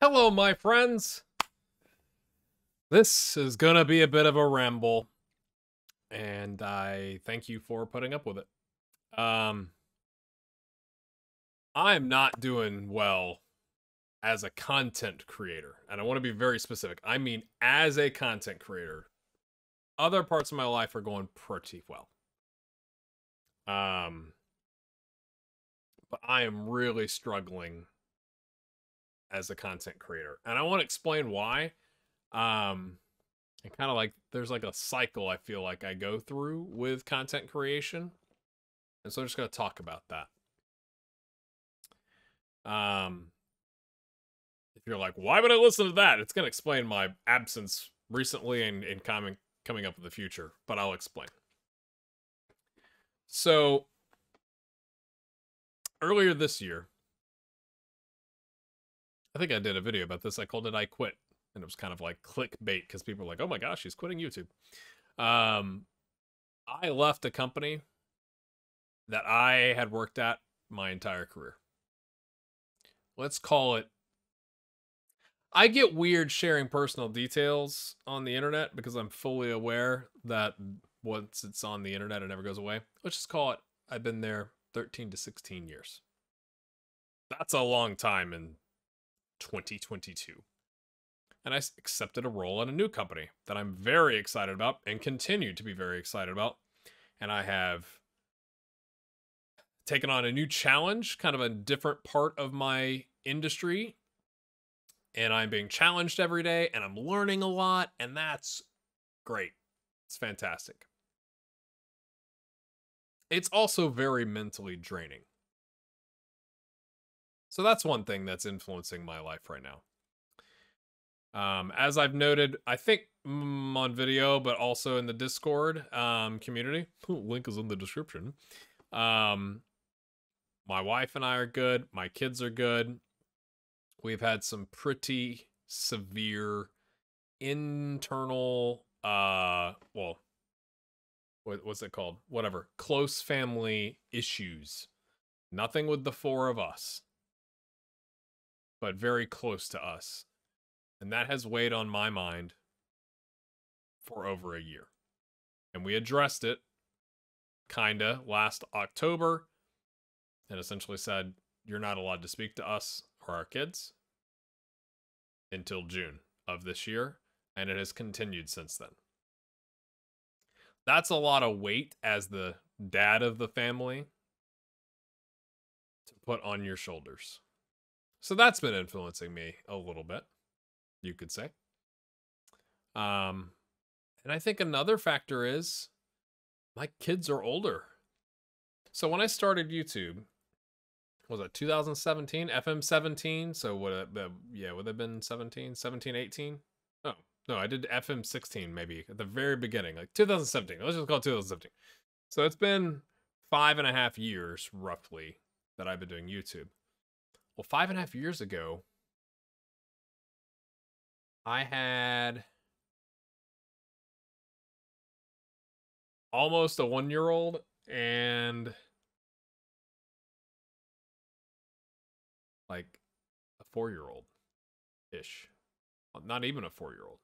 Hello, my friends. This is gonna be a bit of a ramble, and I thank you for putting up with it. Um, I'm not doing well as a content creator, and I want to be very specific. I mean, as a content creator, other parts of my life are going pretty well. Um, but I am really struggling as a content creator, and I want to explain why. Um, and kind of like there's like a cycle I feel like I go through with content creation. And so I'm just going to talk about that. If you're like, why would I listen to that? It's going to explain my absence recently and coming up in the future, but I'll explain. So earlier this year, I think I did a video about this. I called it I Quit. And it was kind of like clickbait because people were like, oh my gosh, he's quitting YouTube. I left a company that I had worked at my entire career. Let's call it. I get weird sharing personal details on the internet because I'm fully aware that once it's on the internet, it never goes away. Let's just call it, I've been there 13 to 16 years. That's a long time in 2022. And I accepted a role at a new company that I'm very excited about and continue to be very excited about. And I have taken on a new challenge, kind of a different part of my industry. And I'm being challenged every day and I'm learning a lot. And that's great. It's fantastic. It's also very mentally draining. So that's one thing that's influencing my life right now. As I've noted, I think on video, but also in the Discord community, link is in the description. My wife and I are good. My kids are good. We've had some pretty severe internal, what's it called? Whatever. Close family issues. Nothing with the four of us, but very close to us. And that has weighed on my mind for over a year. And we addressed it, kinda, last October, and essentially said, you're not allowed to speak to us or our kids until June of this year. And it has continued since then. That's a lot of weight as the dad of the family to put on your shoulders. So that's been influencing me a little bit, you could say. And I think another factor is my kids are older. So when I started YouTube, was it 2017, FM 17? So would it have been 17, 18? Oh, no, I did FM 16 maybe at the very beginning, like 2017. Let's just call it 2017. So it's been 5.5 years roughly that I've been doing YouTube. Well, 5.5 years ago, I had almost a 1-year-old and like a 4-year-old ish. Not even a 4-year-old.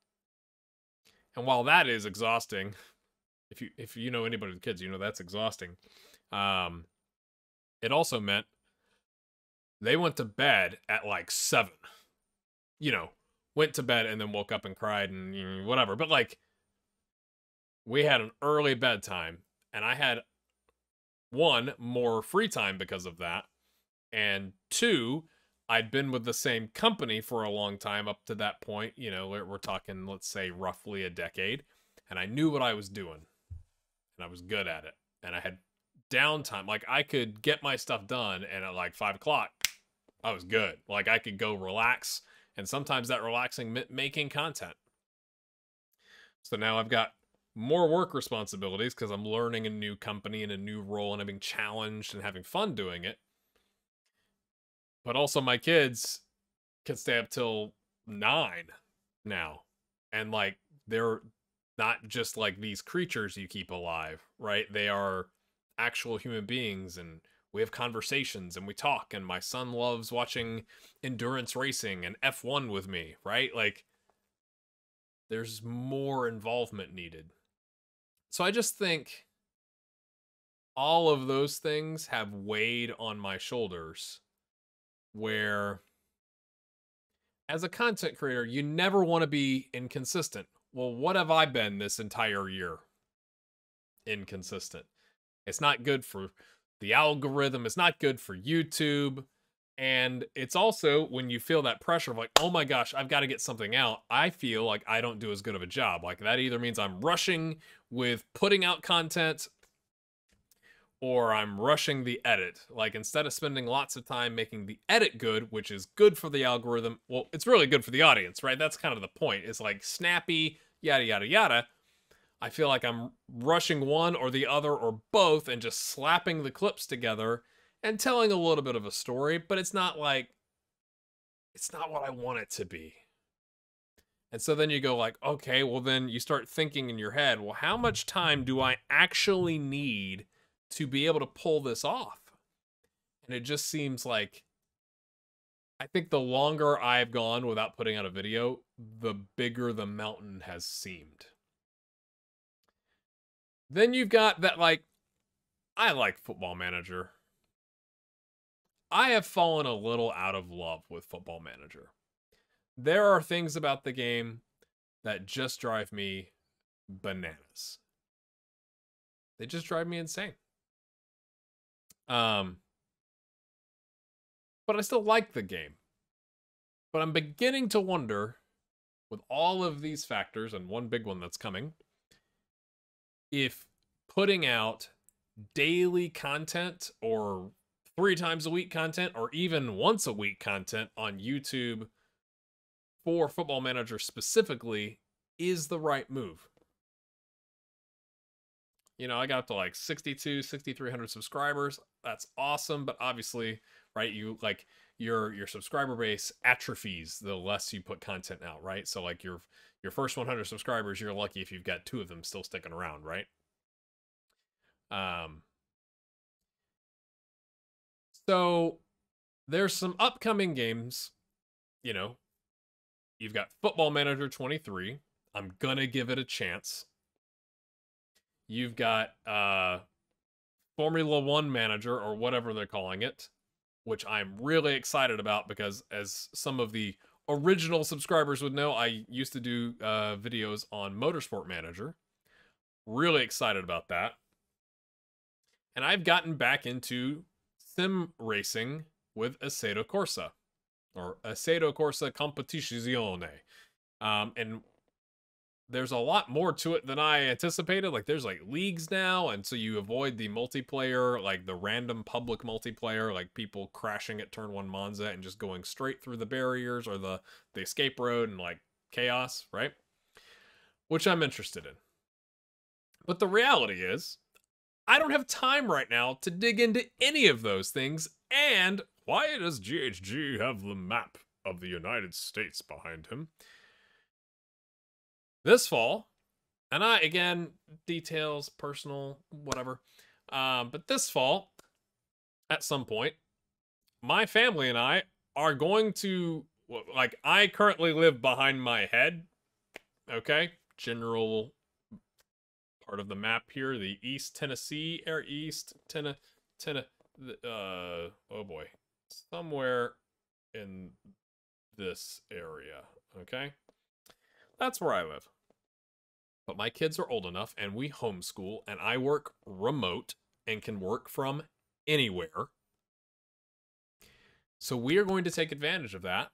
And while that is exhausting, if you know anybody with kids, you know that's exhausting. It also meant they went to bed at like 7. You know, went to bed and then woke up and cried and whatever. But like, we had an early bedtime, and I had 1, more free time because of that, and 2, I'd been with the same company for a long time up to that point. You know, we're talking, let's say, roughly a decade, and I knew what I was doing, and I was good at it, and I had downtime. Like, I could get my stuff done, and at like 5 o'clock, I was good. Like, I could go relax, and sometimes that relaxing meant making content. So now I've got more work responsibilities because I'm learning a new company and a new role, and I'm being challenged and having fun doing it. But also my kids can stay up till 9 now. And like, they're not just like these creatures you keep alive, right? They are actual human beings, and we have conversations and we talk, and my son loves watching endurance racing and F1 with me, right? Like, there's more involvement needed. So I just think all of those things have weighed on my shoulders, where as a content creator, you never want to be inconsistent. Well, what have I been this entire year? Inconsistent. It's not good for the algorithm. It's not good for YouTube. And it's also when you feel that pressure of like, oh my gosh, I've got to get something out. I feel like I don't do as good of a job. Like that either means I'm rushing with putting out content or I'm rushing the edit. Like instead of spending lots of time making the edit good, which is good for the algorithm, well, it's really good for the audience, right? That's kind of the point. It's like snappy, yada, yada, yada. I feel like I'm rushing one or the other or both and just slapping the clips together and telling a little bit of a story, but it's not like, it's not what I want it to be. And so then you go like, okay, well then you start thinking in your head, well, how much time do I actually need to be able to pull this off? And it just seems like, I think the longer I've gone without putting out a video, the bigger the mountain has seemed. Then you've got that, like, I like Football Manager. I have fallen a little out of love with Football Manager. There are things about the game that just drive me bananas. They just drive me insane. But I still like the game. But I'm beginning to wonder, with all of these factors, and one big one that's coming, if putting out daily content or 3 times a week content or even once a week content on YouTube for Football Manager specifically is the right move. You know, I got up to like 6,300 subscribers. That's awesome, but obviously, right, you like your subscriber base atrophies the less you put content out, right? So like your first 100 subscribers, you're lucky if you've got 2 of them still sticking around, right? So there's some upcoming games, you know. You've got Football Manager 23. I'm gonna give it a chance. You've got Formula 1 Manager, or whatever they're calling it, which I'm really excited about because, as some of the original subscribers would know, I used to do videos on Motorsport Manager. Really excited about that. And I've gotten back into sim racing with Assetto Corsa, or Assetto Corsa Competizione. And there's a lot more to it than I anticipated. Like, there's like leagues now, and so you avoid the multiplayer, like the random public multiplayer, like people crashing at turn 1 Monza and just going straight through the barriers or the escape road and like chaos, right? Which I'm interested in. But the reality is, I don't have time right now to dig into any of those things. And why does GHG have the map of the United States behind him? This fall, and again, details, personal, whatever. But this fall, at some point, my family and I are going to, like, I currently live behind my head, okay? General part of the map here, the East Tennessee, or oh boy, somewhere in this area, okay? That's where I live. But my kids are old enough, and we homeschool, and I work remote and can work from anywhere. So we are going to take advantage of that,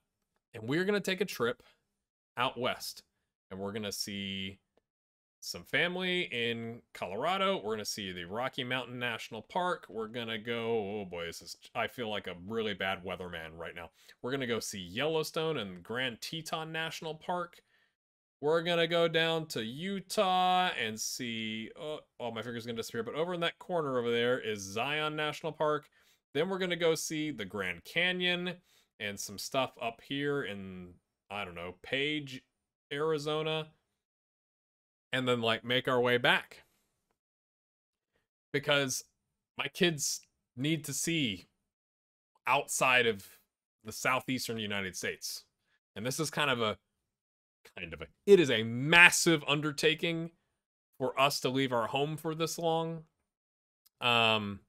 and we're going to take a trip out west, and we're going to see some family in Colorado. We're going to see the Rocky Mountain National Park. We're going to go, oh boy, I feel like a really bad weatherman right now. We're going to go see Yellowstone and Grand Teton National Park. We're going to go down to Utah and see, oh, my finger's going to disappear, but over in that corner over there is Zion National Park. Then we're going to go see the Grand Canyon and some stuff up here in, I don't know, Page, Arizona. And then, like, make our way back. Because my kids need to see outside of the southeastern United States. And this is it is a massive undertaking for us to leave our home for this long. And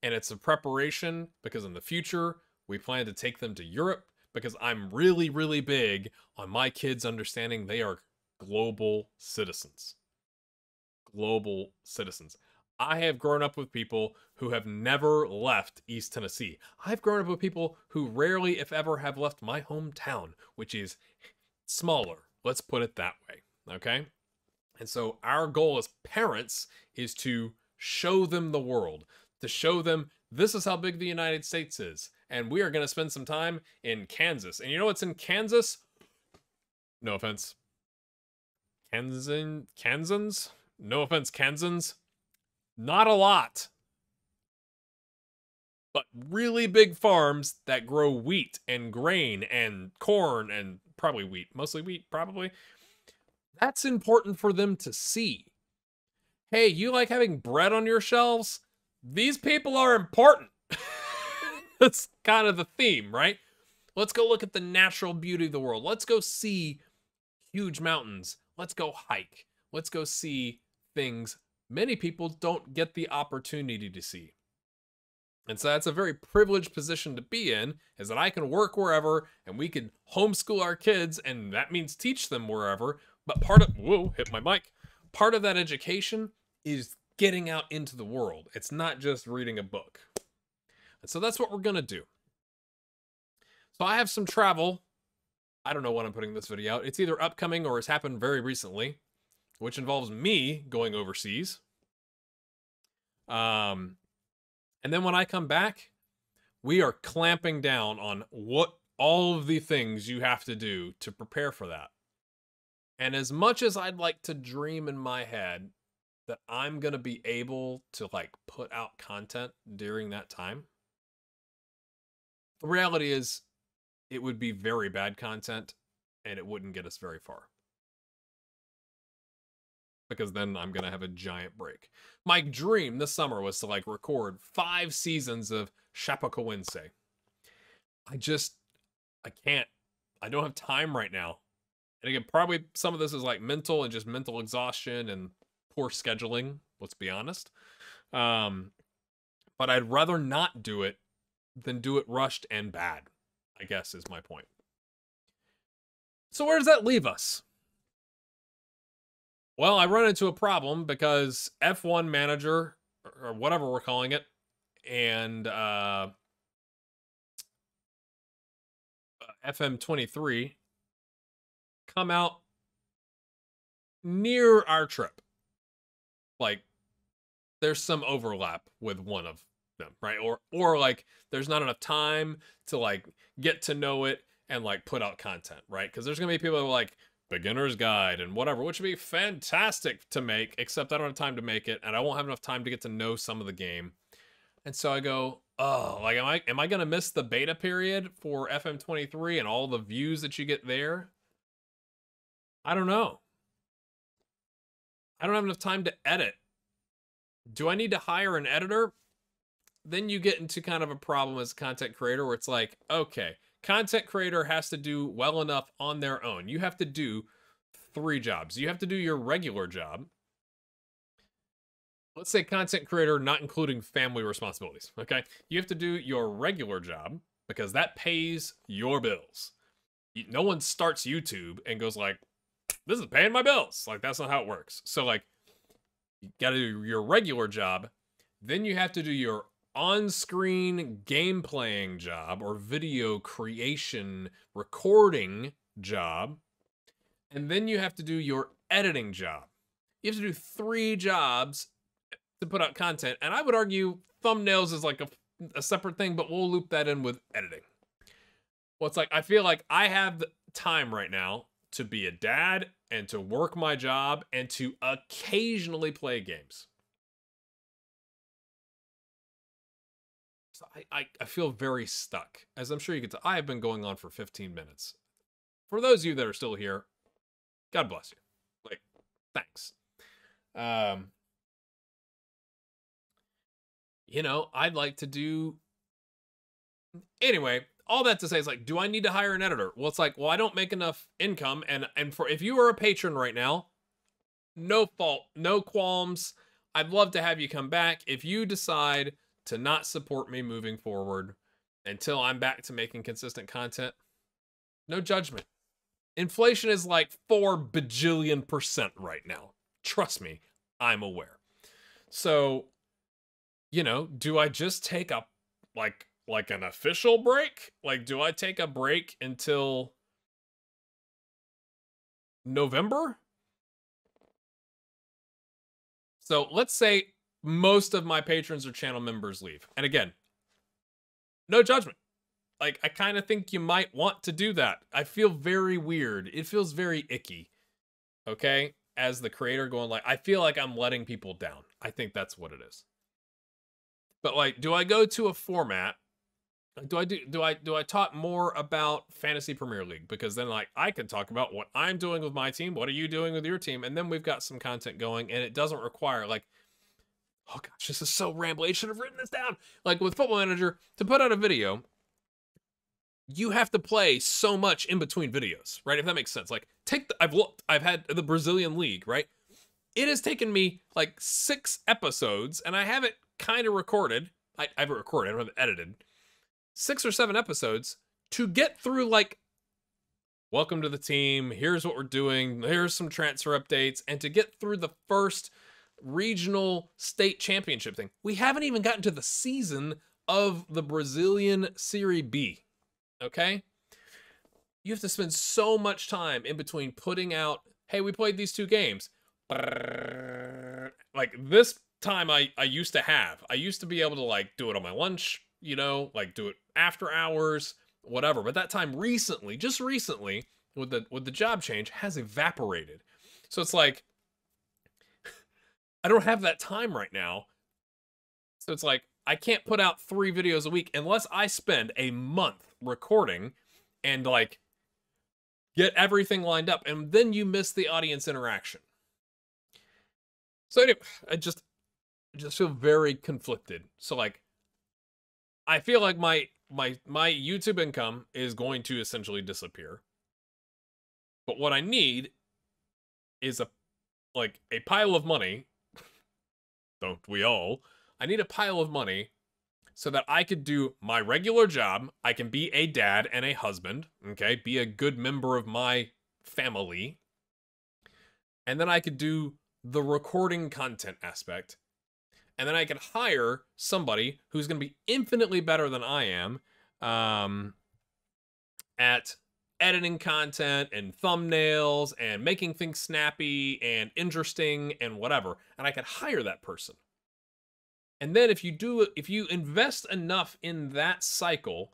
it's a preparation because in the future, we plan to take them to Europe because I'm really, really big on my kids understanding they are global citizens. Global citizens. I have grown up with people who have never left East Tennessee. I've grown up with people who rarely, if ever, have left my hometown, which is smaller. Let's put it that way. Okay? And so our goal as parents is to show them the world, to show them this is how big the United States is. And we are going to spend some time in Kansas. And you know what's in Kansas? No offense. Kansans? No offense, Kansans. Not a lot. But really big farms that grow wheat and grain and corn and probably wheat. Mostly wheat, probably. That's important for them to see. Hey, you like having bread on your shelves? These people are important. That's kind of the theme, right? Let's go look at the natural beauty of the world. Let's go see huge mountains. Let's go hike. Let's go see things many people don't get the opportunity to see. And so that's a very privileged position to be in, is that I can work wherever and we can homeschool our kids, and that means teach them wherever. But hit my mic. Part of that education is getting out into the world. It's not just reading a book. And so that's what we're going to do. So I have some travel. I don't know when I'm putting this video out. It's either upcoming or has happened very recently, which involves me going overseas. And then when I come back, we are clamping down on what all of the things you have to do to prepare for that. And as much as I'd like to dream in my head that I'm going to be able to like put out content during that time, the reality is it would be very bad content and it wouldn't get us very far. Because then I'm going to have a giant break. My dream this summer was to like record 5 seasons of Chapecoense. I can't. I don't have time right now. And again, probably some of this is like mental and just mental exhaustion and poor scheduling, let's be honest. But I'd rather not do it than do it rushed and bad, I guess is my point. So where does that leave us? Well, I run into a problem because F1 Manager, or whatever we're calling it, and FM23 come out near our trip. Like, there's some overlap with one of them, right? Or like, there's not enough time to like get to know it and like put out content, right? Because there's gonna be people who are like, beginner's guide and whatever, which would be fantastic to make, except I don't have time to make it, and I won't have enough time to get to know some of the game. And so I go, oh, like, am I gonna miss the beta period for FM23 and all the views that you get there? I don't know. I don't have enough time to edit. Do I need to hire an editor? Then you get into kind of a problem as a content creator where it's like, okay, content creator has to do well enough on their own. You have to do 3 jobs. You have to do your regular job. Let's say content creator, not including family responsibilities, okay? You have to do your regular job because that pays your bills. No one starts YouTube and goes like, this is paying my bills. Like, that's not how it works. So like, you gotta do your regular job. Then you have to do your on-screen game playing job or video creation recording job, and then you have to do your editing job. You have to do 3 jobs to put out content, and I would argue thumbnails is like a separate thing, but we'll loop that in with editing. Well, it's like I feel like I have the time right now to be a dad and to work my job and to occasionally play games. I feel very stuck. As I'm sure you can tell, I have been going on for 15 minutes. For those of you that are still here, God bless you. Like, thanks. you know, I'd like to do. Anyway, all that to say is like, do I need to hire an editor? Well, it's like, well, I don't make enough income, and for if you are a patron right now, no fault, no qualms. I'd love to have you come back. If you decide to not support me moving forward until I'm back to making consistent content, no judgment. Inflation is like 4 bajillion% right now. Trust me, I'm aware. So, you know, do I just take a like an official break? Like, do I take a break until November? So let's say most of my patrons or channel members leave. And again, no judgment. Like, I kind of think you might want to do that. I feel very weird. It feels very icky. Okay? As the creator going like, I feel like I'm letting people down. I think that's what it is. But like, do I go to a format? Do I talk more about Fantasy Premier League? Because then like I can talk about what I'm doing with my team, what are you doing with your team, and then we've got some content going, and it doesn't require like, oh gosh, this is so rambly. I should have written this down. Like with Football Manager, to put out a video, you have to play so much in between videos, right? If that makes sense. Like I've had the Brazilian League, right? It has taken me like 6 episodes, and I have it kind of recorded. I have it recorded, I don't have it edited. 6 or 7 episodes to get through like, welcome to the team, here's what we're doing, here's some transfer updates, and to get through the first regional state championship thing. We haven't even gotten to the season of the Brazilian Serie B, okay? You have to spend so much time in between putting out, hey, we played these 2 games. Like this time I used to have. I used to be able to like do it on my lunch, you know, like do it after hours, whatever. But that time recently, just recently, with the job change, has evaporated. So it's like, I don't have that time right now. So it's like, I can't put out 3 videos a week unless I spend a month recording and like get everything lined up. And then you miss the audience interaction. So anyway, I just feel very conflicted. So like, I feel like my YouTube income is going to essentially disappear. But what I need is a pile of money. Don't we all? I need a pile of money so that I could do my regular job. I can be a dad and a husband, okay? Be a good member of my family. And then I could do the recording content aspect. And then I could hire somebody who's going to be infinitely better than I am at editing content and thumbnails and making things snappy and interesting and whatever. And I could hire that person. And then if you invest enough in that cycle,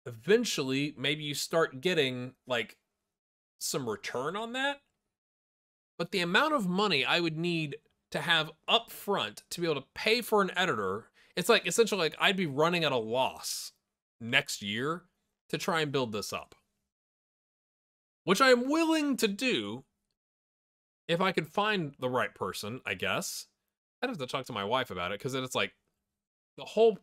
eventually maybe you start getting like some return on that. But the amount of money I would need to have up front to be able to pay for an editor, it's like essentially like I'd be running at a loss next year to try and build this up. Which I am willing to do if I could find the right person, I guess. I'd have to talk to my wife about it, because then it's like the whole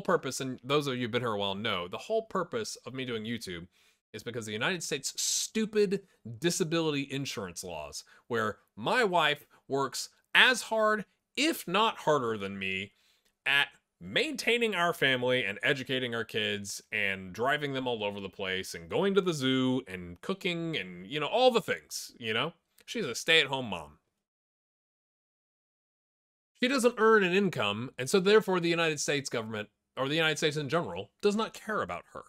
purpose, and those of you who've been here a while know, the whole purpose of me doing YouTube is because the United States stupid disability insurance laws, where my wife works as hard, if not harder than me, at maintaining our family and educating our kids and driving them all over the place and going to the zoo and cooking and, you know, all the things, you know? She's a stay-at-home mom. She doesn't earn an income, and so therefore the United States government, or the United States in general, does not care about her.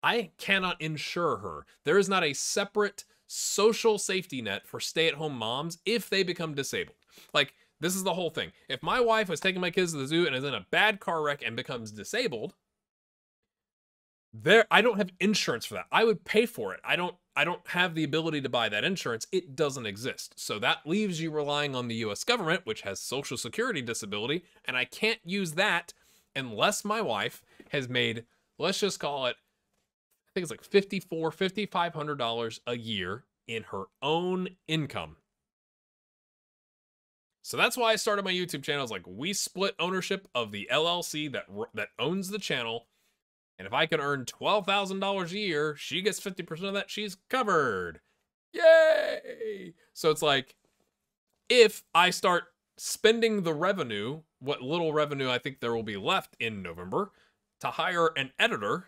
I cannot insure her. There is not a separate social safety net for stay-at-home moms if they become disabled. Like, this is the whole thing. If my wife was taking my kids to the zoo and is in a bad car wreck and becomes disabled, I don't have insurance for that. I would pay for it. I don't have the ability to buy that insurance. It doesn't exist. So that leaves you relying on the US government, which has Social Security disability, and I can't use that unless my wife has made, let's just call it, I think it's like $5,500 a year in her own income. So that's why I started my YouTube channel. Is like, we split ownership of the LLC that owns the channel. And if I can earn $12,000 a year, she gets 50% of that. She's covered. Yay! So it's like, if I start spending the revenue, what little revenue I think there will be left in November, to hire an editor,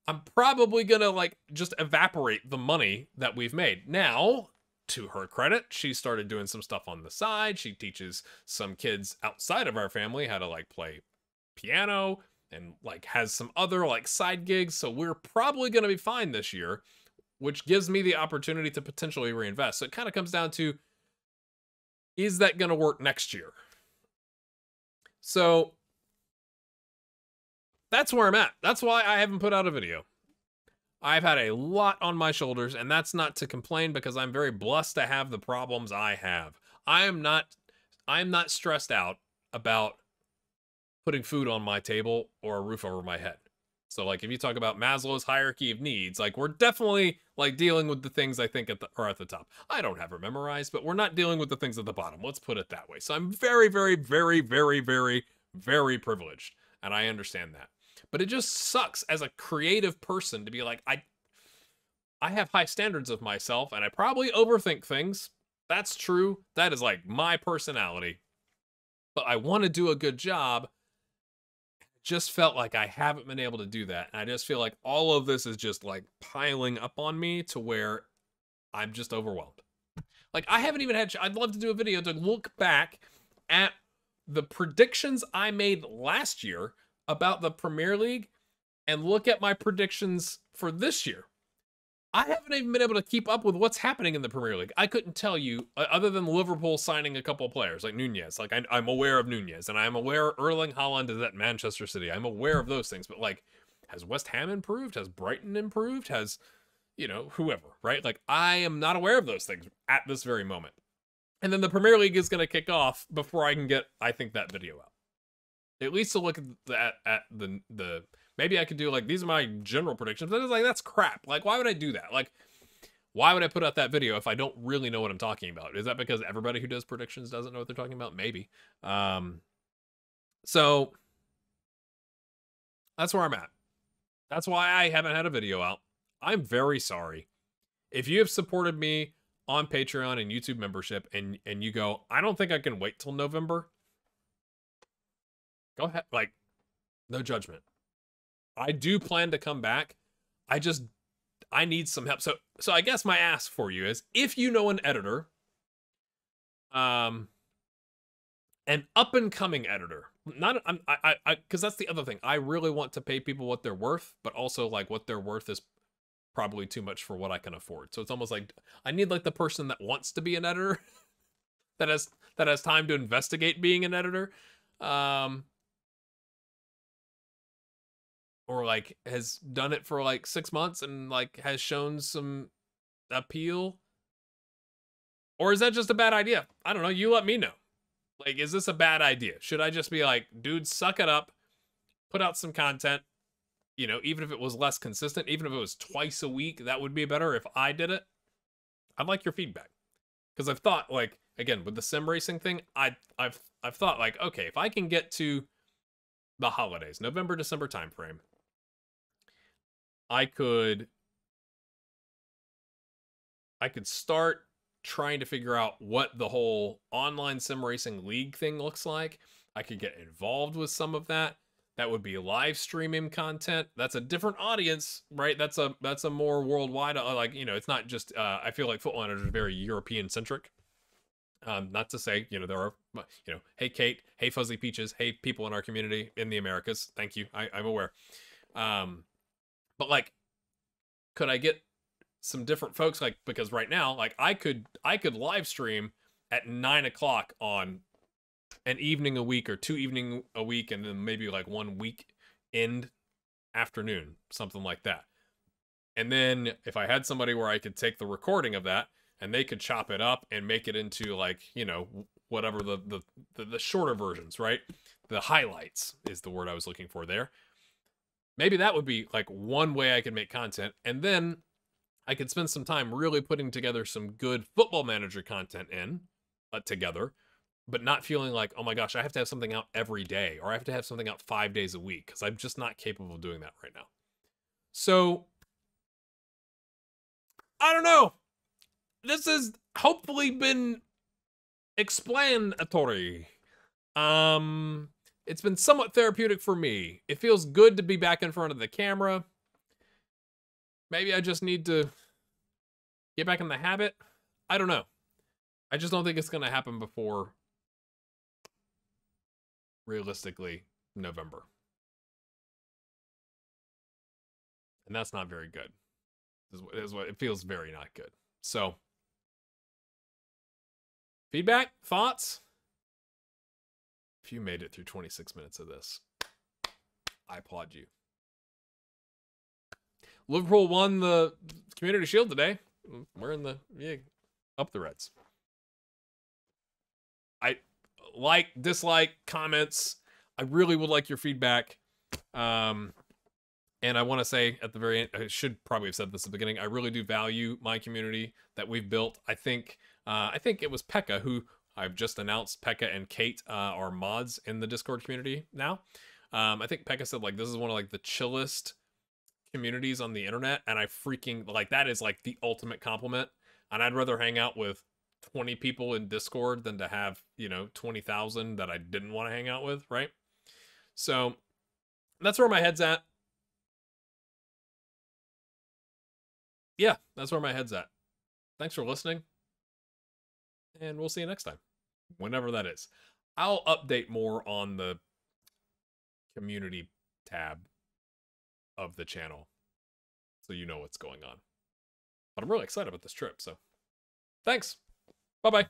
I'm probably gonna like just evaporate the money that we've made. Now, to her credit, she started doing some stuff on the side. She teaches some kids outside of our family how to like play piano and like has some other like side gigs. So we're probably gonna be fine this year, which gives me the opportunity to potentially reinvest. So it kind of comes down to, is that gonna work next year? So that's where I'm at. That's why I haven't put out a video. I've had a lot on my shoulders, and that's not to complain, because I'm very blessed to have the problems I have. I'm not stressed out about putting food on my table or a roof over my head. So like, if you talk about Maslow's hierarchy of needs, like, we're definitely like dealing with the things I think are at the top. I don't have it memorized, but we're not dealing with the things at the bottom. Let's put it that way. So I'm very, very, very, very, very, very privileged, and I understand that. But it just sucks as a creative person to be like, I have high standards of myself, and I probably overthink things. That's true. That is like my personality. But I want to do a good job. Just felt like I haven't been able to do that. And I just feel like all of this is just like piling up on me to where I'm just overwhelmed. Like, I haven't even had, I'd love to do a video to look back at the predictions I made last year about the Premier League and look at my predictions for this year. I haven't even been able to keep up with what's happening in the Premier League. I couldn't tell you, other than Liverpool signing a couple of players, like Nunez. Like, I'm aware of Nunez, and I'm aware Erling Haaland is at Manchester City. I'm aware of those things, but like, has West Ham improved? Has Brighton improved? Has, you know, whoever, right? Like, I am not aware of those things at this very moment. And then the Premier League is going to kick off before I can get, I think, that video out. At least to look at the maybe I could do like, these are my general predictions, but it's like, that's crap. Like, why would I do that? Like, why would I put out that video if I don't really know what I'm talking about? Is that because everybody who does predictions doesn't know what they're talking about? Maybe. So that's where I'm at. That's why I haven't had a video out. I'm very sorry. If you have supported me on Patreon and YouTube membership, and you go, I don't think I can wait till November, go ahead. Like, no judgment. I do plan to come back. I need some help. So I guess my ask for you is, if you know an editor, an up and coming editor, not, because that's the other thing. I really want to pay people what they're worth, but also like, what they're worth is probably too much for what I can afford. So it's almost like, I need like the person that wants to be an editor, that has time to investigate being an editor. Or like has done it for like 6 months and like has shown some appeal. Or is that just a bad idea? I don't know. You let me know. Like, is this a bad idea? Should I just be like, dude, suck it up, put out some content, you know, even if it was less consistent, even if it was twice a week, that would be better if I did it. I'd like your feedback. Because I've thought, like, again, with the sim racing thing, I've thought like, okay, if I can get to the holidays, November, December timeframe, I could start trying to figure out what the whole online sim racing league thing looks like. I could get involved with some of that. That would be live streaming content. That's a different audience, right? That's a more worldwide, like, you know, it's not just, I feel like Football Manager is very European centric. Not to say, you know, there are, you know, hey Kate, hey Fuzzy Peaches, hey people in our community in the Americas. Thank you. I'm aware. But like, could I get some different folks? Like, because right now, like, I could live stream at 9 o'clock on an evening a week or 2 evening a week, and then maybe like 1 week end afternoon, something like that. And then if I had somebody where I could take the recording of that and they could chop it up and make it into, like, you know, whatever the shorter versions, right? The highlights is the word I was looking for there. Maybe that would be like one way I could make content. And then I could spend some time really putting together some good Football Manager content in. together, but not feeling like, oh my gosh, I have to have something out every day, or I have to have something out 5 days a week, because I'm just not capable of doing that right now. So, I don't know. This has hopefully been explanatory. It's been somewhat therapeutic for me. It feels good to be back in front of the camera. Maybe I just need to get back in the habit. I don't know. I just don't think it's going to happen before, realistically, November. And that's not very good. It feels very not good. So, feedback? Thoughts? If you made it through 26 minutes of this, I applaud you. Liverpool won the Community Shield today. We're in the, up the Reds. I like, dislike, comments. I really would like your feedback. And I want to say at the very end, I should probably have said this at the beginning, I really do value my community that we've built. I think it was Pekka who I've just announced. Pekka and Kate are mods in the Discord community now. I think Pekka said, like, this is one of, like, the chillest communities on the internet, and I freaking, like, that is, like, the ultimate compliment. And I'd rather hang out with 20 people in Discord than to have, 20,000 that I didn't want to hang out with, right? So that's where my head's at. Yeah, that's where my head's at. Thanks for listening, and we'll see you next time, whenever that is. I'll update more on the community tab of the channel so you know what's going on. But I'm really excited about this trip, so thanks. Bye-bye.